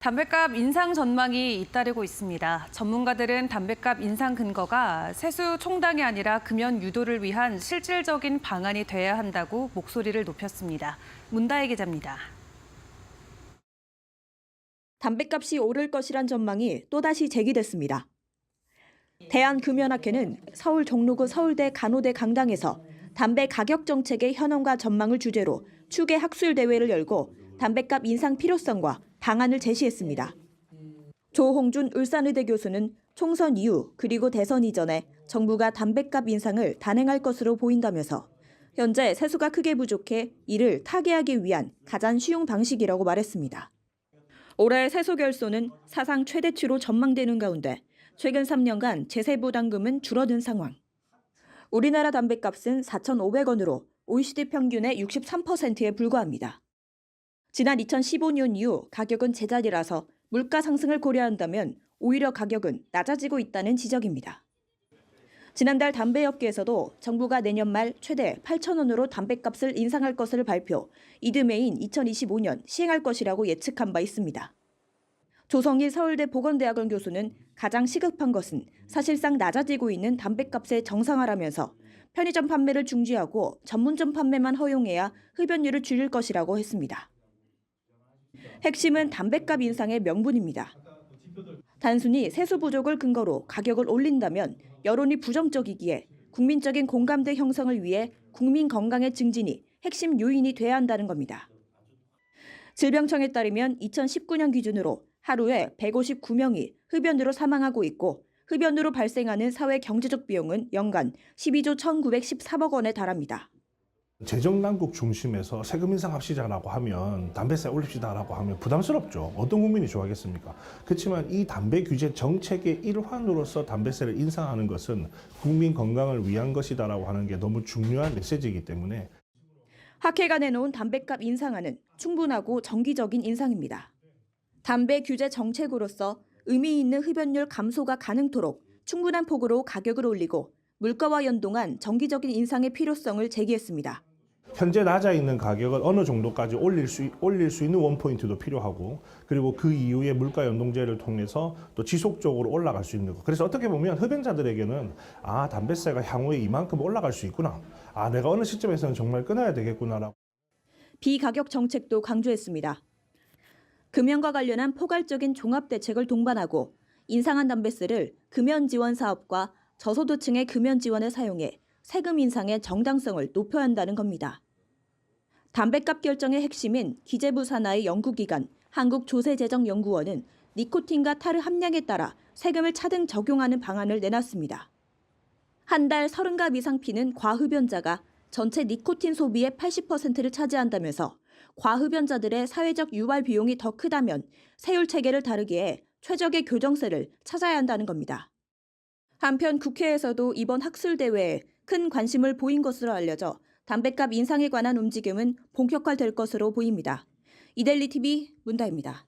담뱃값 인상 전망이 잇따르고 있습니다. 전문가들은 담뱃값 인상 근거가 세수 총당이 아니라 금연 유도를 위한 실질적인 방안이 돼야 한다고 목소리를 높였습니다. 문다혜 기자입니다. 담뱃값이 오를 것이란 전망이 또다시 제기됐습니다. 대한금연학회는 서울 종로구 서울대 간호대 강당에서 담배 가격 정책의 현황과 전망을 주제로 추계 학술 대회를 열고 담뱃값 인상 필요성과 방안을 제시했습니다. 조홍준 울산의대 교수는 총선 이후 그리고 대선 이전에 정부가 담뱃값 인상을 단행할 것으로 보인다면서 현재 세수가 크게 부족해 이를 타개하기 위한 가장 쉬운 방식이라고 말했습니다. 올해 세수 결손은 사상 최대치로 전망되는 가운데 최근 3년간 제세 부담금은 줄어든 상황. 우리나라 담뱃값은 4,500원으로 OECD 평균의 63%에 불과합니다. 지난 2015년 이후 가격은 제자리라서 물가 상승을 고려한다면 오히려 가격은 낮아지고 있다는 지적입니다. 지난달 담배업계에서도 정부가 내년 말 최대 8,000원으로 담뱃값을 인상할 것을 발표, 이듬해인 2025년 시행할 것이라고 예측한 바 있습니다. 조성일 서울대 보건대학원 교수는 가장 시급한 것은 사실상 낮아지고 있는 담뱃값의 정상화라면서 편의점 판매를 중지하고 전문점 판매만 허용해야 흡연율을 줄일 것이라고 했습니다. 핵심은 담뱃값 인상의 명분입니다. 단순히 세수 부족을 근거로 가격을 올린다면 여론이 부정적이기에 국민적인 공감대 형성을 위해 국민 건강의 증진이 핵심 요인이 돼야 한다는 겁니다. 질병청에 따르면 2019년 기준으로 하루에 159명이 흡연으로 사망하고 있고 흡연으로 발생하는 사회 경제적 비용은 연간 12조 1,913억 원에 달합니다. 재정당국 중심에서 세금 인상합시다라고 하면 담배세 올립시다라고 하면 부담스럽죠. 어떤 국민이 좋아하겠습니까? 그렇지만 이 담배 규제 정책의 일환으로서 담배세를 인상하는 것은 국민 건강을 위한 것이다라고 하는 게 너무 중요한 메시지이기 때문에 학회가 내놓은 담뱃값 인상안은 충분하고 정기적인 인상입니다. 담배 규제 정책으로서 의미 있는 흡연율 감소가 가능토록 충분한 폭으로 가격을 올리고 물가와 연동한 정기적인 인상의 필요성을 제기했습니다. 현재 낮아 있는 가격을 어느 정도까지 올릴 수 있는 원포인트도 필요하고 그리고 그 이후에 물가 연동제를 통해서 또 지속적으로 올라갈 수 있는 거. 그래서 어떻게 보면 흡연자들에게는 담배세가 향후에 이만큼 올라갈 수 있구나. 내가 어느 시점에서는 정말 끊어야 되겠구나라고. 비가격 정책도 강조했습니다. 금연과 관련한 포괄적인 종합대책을 동반하고 인상한 담배세를 금연 지원 사업과 저소득층의 금연 지원에 사용해 세금 인상의 정당성을 높여야 한다는 겁니다. 담뱃값 결정의 핵심인 기재부 산하의 연구기관 한국조세재정연구원은 니코틴과 타르 함량에 따라 세금을 차등 적용하는 방안을 내놨습니다. 한 달 30갑 이상 피는 과흡연자가 전체 니코틴 소비의 80%를 차지한다면서 과흡연자들의 사회적 유발 비용이 더 크다면 세율 체계를 다르게 최적의 교정세를 찾아야 한다는 겁니다. 한편 국회에서도 이번 학술대회에 큰 관심을 보인 것으로 알려져 담뱃값 인상에 관한 움직임은 본격화될 것으로 보입니다. 이데일리 TV 문다혜입니다.